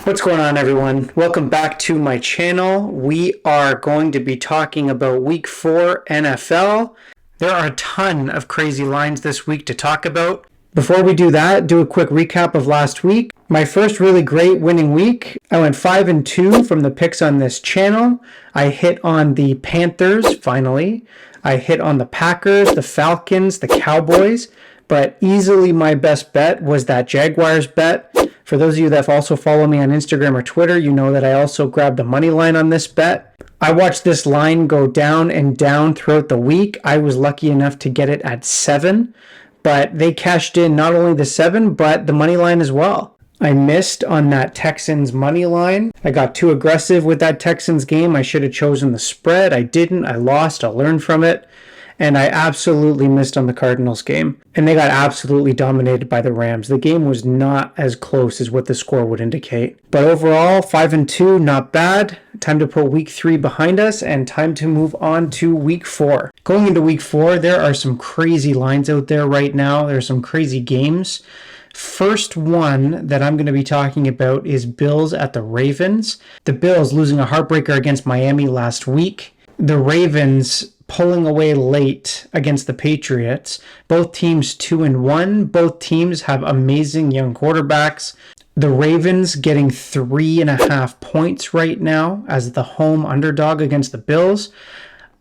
What's going on, everyone? Welcome back to my channel. We are going to be talking about Week 4 NFL. There are a ton of crazy lines this week to talk about. Before we do that, do a quick recap of last week. My first really great winning week. I went 5-2 from the picks on this channel. I hit on the Panthers, finally. I hit on the Packers, the Falcons, the Cowboys. But easily my best bet was that Jaguars bet. For those of you that also follow me on Instagram or Twitter, you know that I also grabbed the money line on this bet. I watched this line go down and down throughout the week. I was lucky enough to get it at 7, but they cashed in not only the 7, but the money line as well. I missed on that Texans money line. I got too aggressive with that Texans game. I should have chosen the spread. I didn't. I lost. I'll learn from it. And I absolutely missed on the Cardinals game. And they got absolutely dominated by the Rams. The game was not as close as what the score would indicate. But overall, 5-2, not bad. Time to put Week 3 behind us and time to move on to Week 4. Going into Week 4, there are some crazy lines out there right now. There are some crazy games. First one that I'm going to be talking about is Bills at the Ravens. The Bills losing a heartbreaker against Miami last week. The Ravens pulling away late against the Patriots. Both teams 2-1. Both teams have amazing young quarterbacks. The Ravens getting 3.5 points right now as the home underdog against the Bills.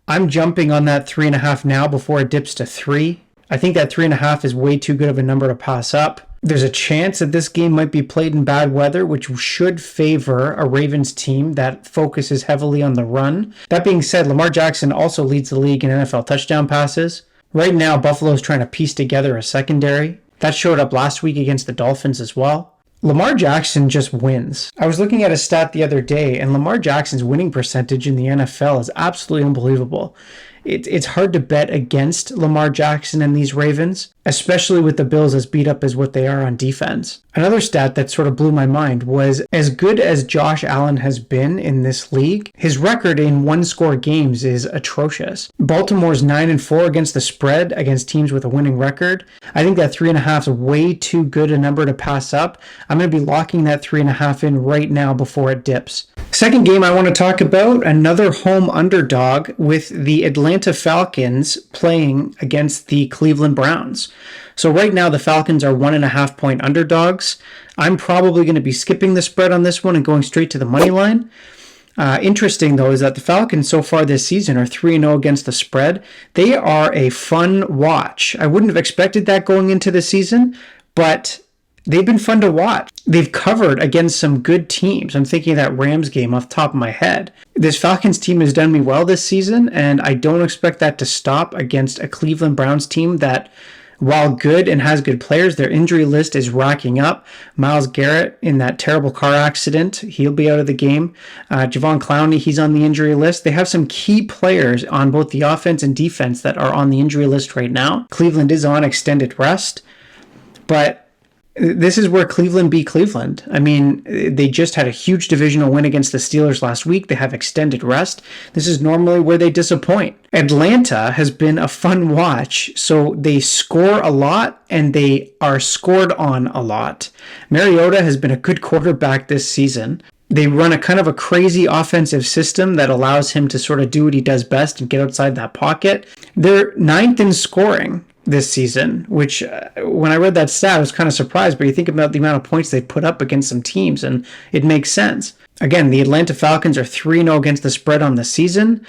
I'm jumping on that 3.5 now before it dips to 3. I think that 3.5 is way too good of a number to pass up. There's a chance that this game might be played in bad weather, which should favor a Ravens team that focuses heavily on the run. That being said, Lamar Jackson also leads the league in NFL touchdown passes. Right now, Buffalo's trying to piece together a secondary. That showed up last week against the Dolphins as well. Lamar Jackson just wins. I was looking at a stat the other day, and Lamar Jackson's winning percentage in the NFL is absolutely unbelievable. It's hard to bet against Lamar Jackson and these Ravens, especially with the Bills as beat up as what they are on defense. Another stat that sort of blew my mind was as good as Josh Allen has been in this league, his record in one-score games is atrocious. Baltimore's 9-4 against the spread against teams with a winning record. I think that 3.5 is way too good a number to pass up. I'm going to be locking that 3.5 in right now before it dips. Second game I want to talk about, another home underdog with the Atlanta Falcons playing against the Cleveland Browns. So right now the Falcons are 1.5 point underdogs. I'm probably going to be skipping the spread on this one and going straight to the money line. Interesting though is that the Falcons so far this season are 3-0 against the spread. They are a fun watch. I wouldn't have expected that going into the season, but they've been fun to watch. They've covered against some good teams. I'm thinking of that Rams game off the top of my head. This Falcons team has done me well this season, and I don't expect that to stop against a Cleveland Browns team that, while good and has good players, their injury list is racking up. Myles Garrett in that terrible car accident, he'll be out of the game. Javon Clowney, he's on the injury list. They have some key players on both the offense and defense that are on the injury list right now. Cleveland is on extended rest, but this is where Cleveland beat Cleveland. I mean, they just had a huge divisional win against the Steelers last week. They have extended rest. This is normally where they disappoint. Atlanta has been a fun watch, so they score a lot and they are scored on a lot. Mariota has been a good quarterback this season. They run a kind of a crazy offensive system that allows him to sort of do what he does best and get outside that pocket. They're 9th in scoring this season, which when I read that stat, I was kind of surprised, but you think about the amount of points they put up against some teams, and it makes sense. Again, the Atlanta Falcons are 3-0 against the spread on the season.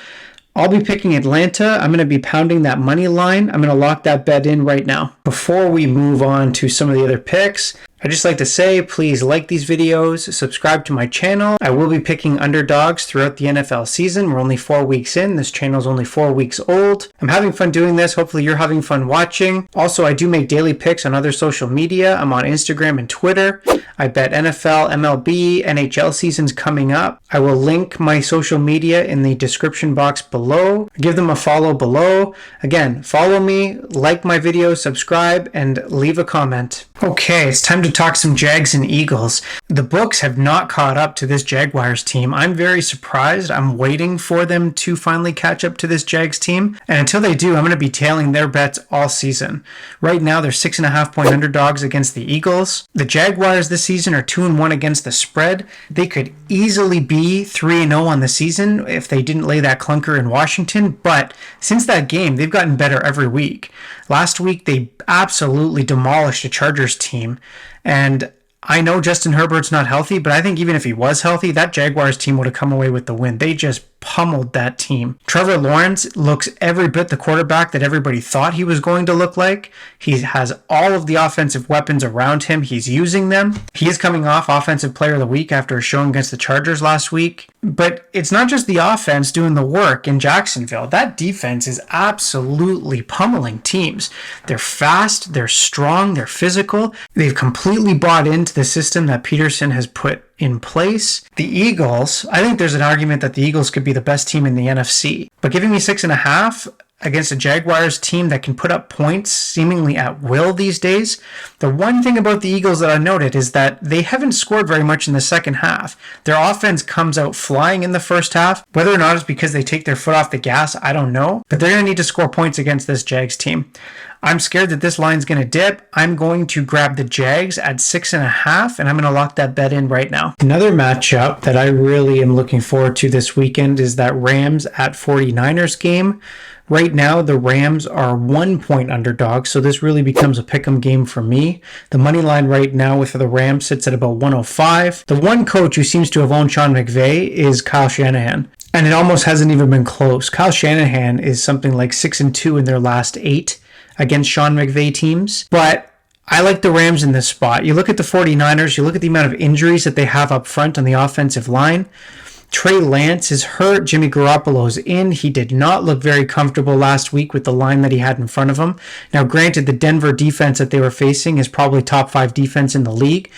I'll be picking Atlanta. I'm going to be pounding that money line. I'm going to lock that bet in right now. Before we move on to some of the other picks, I'd just like to say, please like these videos, subscribe to my channel. I will be picking underdogs throughout the NFL season. We're only 4 weeks in. This channel is only 4 weeks old. I'm having fun doing this. Hopefully you're having fun watching. Also, I do make daily picks on other social media. I'm on Instagram and Twitter. I bet NFL, MLB, NHL seasons coming up. I will link my social media in the description box below. Give them a follow below. Again, follow me, like my videos, subscribe, and leave a comment. Okay, it's time to talk some Jags and Eagles. The books have not caught up to this Jaguars team. I'm very surprised. I'm waiting for them to finally catch up to this Jags team. And until they do, I'm going to be tailing their bets all season. Right now, they're 6.5-point underdogs against the Eagles. The Jaguars this season are 2-1 against the spread. They could easily be 3-0 on the season if they didn't lay that clunker in Washington. But since that game, they've gotten better every week. Last week, they absolutely demolished the Chargers team. And I know Justin Herbert's not healthy, but I think even if he was healthy, that Jaguars team would have come away with the win. They just pummeled that team. Trevor Lawrence looks every bit the quarterback that everybody thought he was going to look like. He has all of the offensive weapons around him. He's using them. He is coming off Offensive Player of the Week after a showing against the Chargers last week. But it's not just the offense doing the work in Jacksonville. That defense is absolutely pummeling teams. They're fast, they're strong, they're physical. They've completely bought into the system that Peterson has put in place. The Eagles, I think there's an argument that the Eagles could be the best team in the NFC. But giving me 6.5 against a Jaguars team that can put up points seemingly at will these days. The one thing about the Eagles that I noted is that they haven't scored very much in the second half. Their offense comes out flying in the first half. Whether or not it's because they take their foot off the gas, I don't know. But they're going to need to score points against this Jags team. I'm scared that this line's going to dip. I'm going to grab the Jags at 6.5, and I'm going to lock that bet in right now. Another matchup that I really am looking forward to this weekend is that Rams at 49ers game. Right now, the Rams are 1-point underdogs, so this really becomes a pick'em game for me. The money line right now with the Rams sits at about 105. The one coach who seems to have owned Sean McVay is Kyle Shanahan. And it almost hasn't even been close. Kyle Shanahan is something like 6-2 in their last 8 against Sean McVay teams. But I like the Rams in this spot. You look at the 49ers, you look at the amount of injuries that they have up front on the offensive line. Trey Lance is hurt. Jimmy Garoppolo's in. He did not look very comfortable last week with the line that he had in front of him. Now, granted, the Denver defense that they were facing is probably top 5 defense in the league,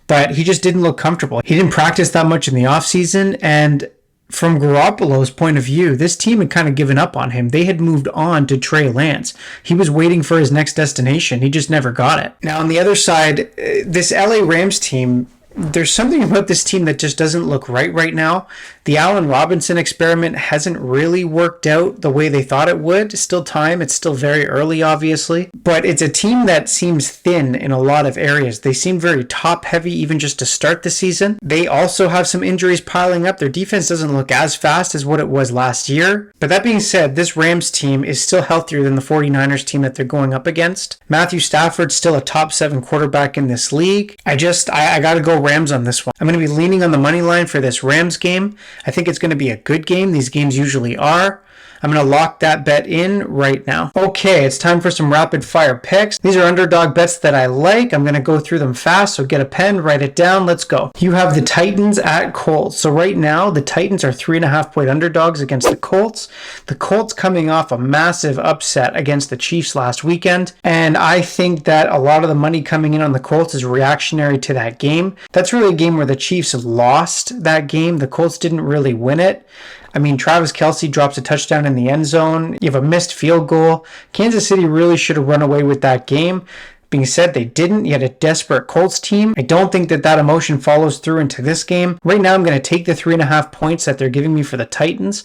but he just didn't look comfortable. He didn't practice that much in the offseason, and from Garoppolo's point of view, this team had kind of given up on him. They had moved on to Trey Lance. He was waiting for his next destination. He just never got it. Now, on the other side, this LA Rams team, there's something about this team that just doesn't look right now. The Allen Robinson experiment hasn't really worked out the way they thought it would. It's still time. It's still very early, obviously. But it's a team that seems thin in a lot of areas. They seem very top-heavy even just to start the season. They also have some injuries piling up. Their defense doesn't look as fast as what it was last year. But that being said, this Rams team is still healthier than the 49ers team that they're going up against. Matthew Stafford's still a top 7 quarterback in this league. I got to go Rams on this one. I'm going to be leaning on the money line for this Rams game. I think it's going to be a good game. These games usually are. I'm going to lock that bet in right now. Okay, it's time for some rapid fire picks. These are underdog bets that I like. I'm going to go through them fast, so get a pen, write it down. Let's go. You have the Titans at Colts. So right now, the Titans are 3.5-point underdogs against the Colts. The Colts coming off a massive upset against the Chiefs last weekend, and I think that a lot of the money coming in on the Colts is reactionary to that game. That's really a game where the Chiefs lost that game. The Colts didn't really win it. I mean, Travis Kelce drops a touchdown in the end zone. You have a missed field goal. Kansas City really should have run away with that game. Being said, they didn't. You had a desperate Colts team. I don't think that emotion follows through into this game. Right now, I'm going to take the 3.5 points that they're giving me for the Titans.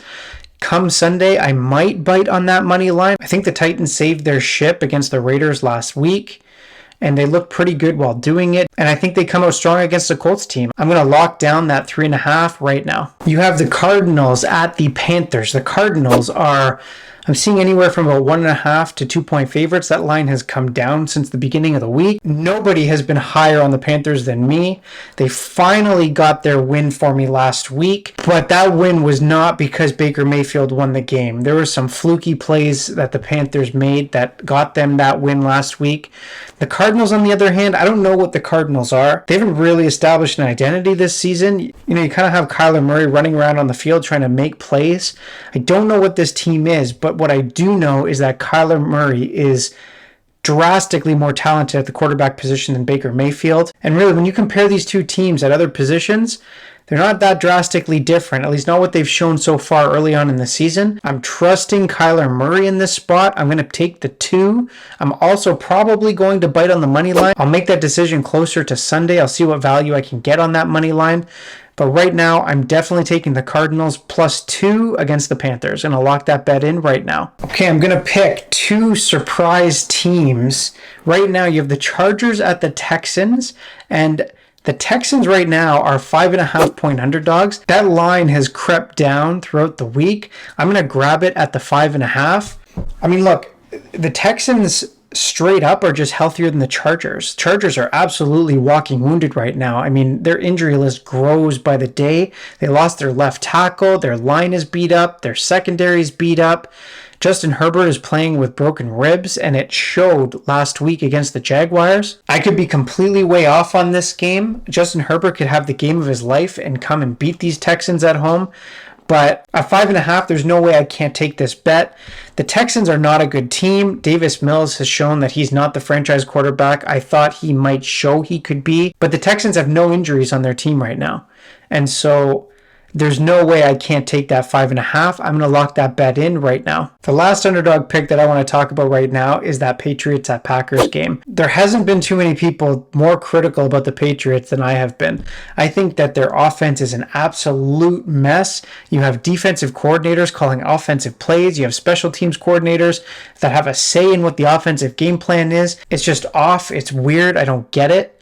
Come Sunday, I might bite on that money line. I think the Titans saved their ship against the Raiders last week, and they look pretty good while doing it. And I think they come out strong against the Colts team. I'm going to lock down that 3.5 right now. You have the Cardinals at the Panthers. The Cardinals are, I'm seeing anywhere from about 1.5 to 2-point favorites. That line has come down since the beginning of the week. Nobody has been higher on the Panthers than me. They finally got their win for me last week, but that win was not because Baker Mayfield won the game. There were some fluky plays that the Panthers made that got them that win last week. The Cardinals, on the other hand, I don't know what the Cardinals are. They haven't really established an identity this season. You kind of have Kyler Murray running around on the field trying to make plays. I don't know what this team is, but what I do know is that Kyler Murray is drastically more talented at the quarterback position than Baker Mayfield. And really, when you compare these two teams at other positions, They're not that drastically different, at least not what they've shown so far early on in the season. I'm trusting Kyler Murray in this spot. I'm going to take the 2. I'm also probably going to bite on the money line. I'll make that decision closer to Sunday. I'll see what value I can get on that money line. But right now, I'm definitely taking the Cardinals +2 against the Panthers, and I'll lock that bet in right now. Okay, I'm going to pick 2 surprise teams. Right now, you have the Chargers at the Texans, and the Texans right now are 5.5-point underdogs. That line has crept down throughout the week. I'm going to grab it at the 5.5. I mean, look, the Texans straight up are just healthier than the Chargers. Chargers are absolutely walking wounded right now. I mean, their injury list grows by the day. They lost their left tackle. Their line is beat up. Their secondary is beat up. Justin Herbert is playing with broken ribs, and it showed last week against the Jaguars. I could be completely way off on this game. Justin Herbert could have the game of his life and come and beat these Texans at home. But at 5.5, there's no way I can't take this bet. The Texans are not a good team. Davis Mills has shown that he's not the franchise quarterback I thought he might show he could be. But the Texans have no injuries on their team right now. And so there's no way I can't take that 5.5. I'm going to lock that bet in right now. The last underdog pick that I want to talk about right now is that Patriots at Packers game. There hasn't been too many people more critical about the Patriots than I have been. I think that their offense is an absolute mess. You have defensive coordinators calling offensive plays. You have special teams coordinators that have a say in what the offensive game plan is. It's just off. It's weird. I don't get it.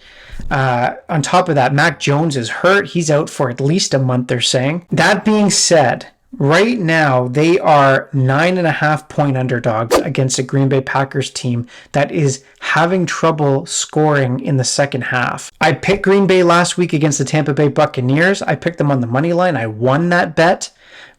On top of that, Mac Jones is hurt. He's out for at least a month, they're saying. That being said, right now they are 9.5-point underdogs against a Green Bay Packers team that is having trouble scoring in the second half. I picked Green Bay last week against the Tampa Bay Buccaneers. I picked them on the money line. I won that bet,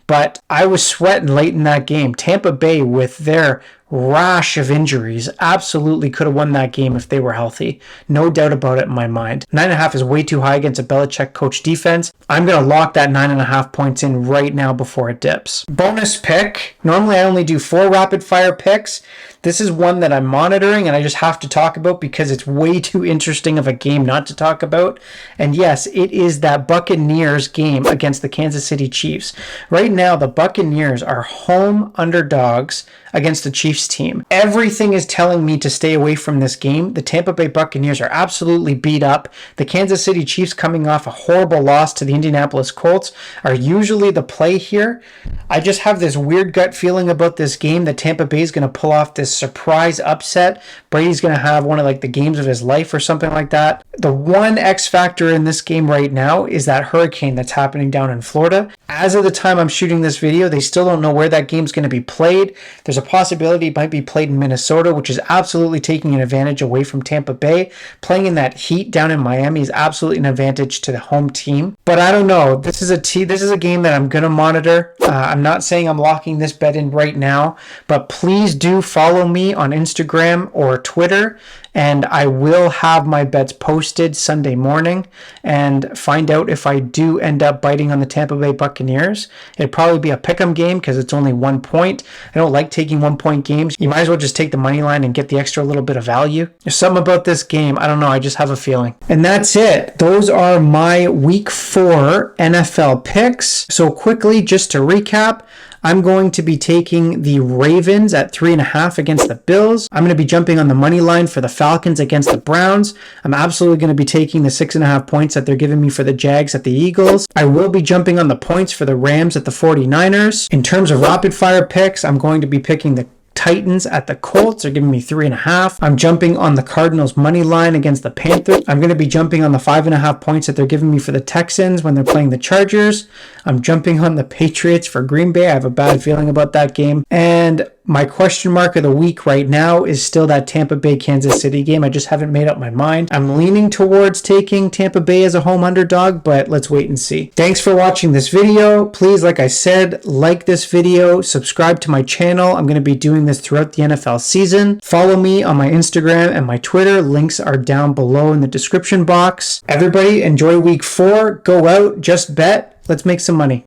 but I was sweating late in that game. Tampa Bay, with their rash of injuries, absolutely could have won that game if they were healthy. No doubt about it in my mind. 9.5 is way too high against a Belichick coach defense. I'm going to lock that 9.5 points in right now before it dips. Bonus pick. Normally I only do 4 rapid fire picks. This is one that I'm monitoring and I just have to talk about because it's way too interesting of a game not to talk about. And yes, it is that Buccaneers game against the Kansas City Chiefs. Right now, the Buccaneers are home underdogs against the Chiefs team. Everything is telling me to stay away from this game. The Tampa Bay Buccaneers are absolutely beat up. The Kansas City Chiefs, coming off a horrible loss to the Indianapolis Colts, are usually the play here. I just have this weird gut feeling about this game that Tampa Bay is going to pull off this surprise upset. Brady's going to have one of the games of his life or something like that. The one X factor in this game right now is that hurricane that's happening down in Florida. As of the time I'm shooting this video, they still don't know where that game's going to be played. There's a possibility it might be played in Minnesota, which is absolutely taking an advantage away from Tampa Bay. Playing in that heat down in Miami is absolutely an advantage to the home team. But I don't know. This is a game that I'm going to monitor. I'm not saying I'm locking this bet in right now, but please do follow me on Instagram or Twitter, and I will have my bets posted Sunday morning and find out if I do end up biting on the Tampa Bay Buccaneers. It'd probably be a pick'em game because it's only 1 point. I don't like taking 1 point games. You might as well just take the money line and get the extra little bit of value. There's something about this game. I don't know. I just have a feeling. And that's it. Those are my week 4 NFL picks. So quickly, just to recap, I'm going to be taking the Ravens at 3.5 against the Bills. I'm going to be jumping on the money line for the Falcons against the Browns. I'm absolutely going to be taking the 6.5 points that they're giving me for the Jags at the Eagles. I will be jumping on the points for the Rams at the 49ers. In terms of rapid fire picks, I'm going to be picking the Titans at the Colts. They're giving me 3.5. I'm jumping on the Cardinals money line against the Panthers. I'm going to be jumping on the 5.5 points that they're giving me for the Texans when they're playing the Chargers. I'm jumping on the Patriots for Green Bay. I have a bad feeling about that game. And my question mark of the week right now is still that Tampa Bay Kansas City game. I just haven't made up my mind. I'm leaning towards taking Tampa Bay as a home underdog, but let's wait and see. Thanks for watching this video. Please, like I said, like this video, subscribe to my channel. I'm going to be doing this throughout the NFL season. Follow me on my Instagram and my Twitter. Links are down below in the description box. Everybody enjoy week 4. Go out, just bet. Let's make some money.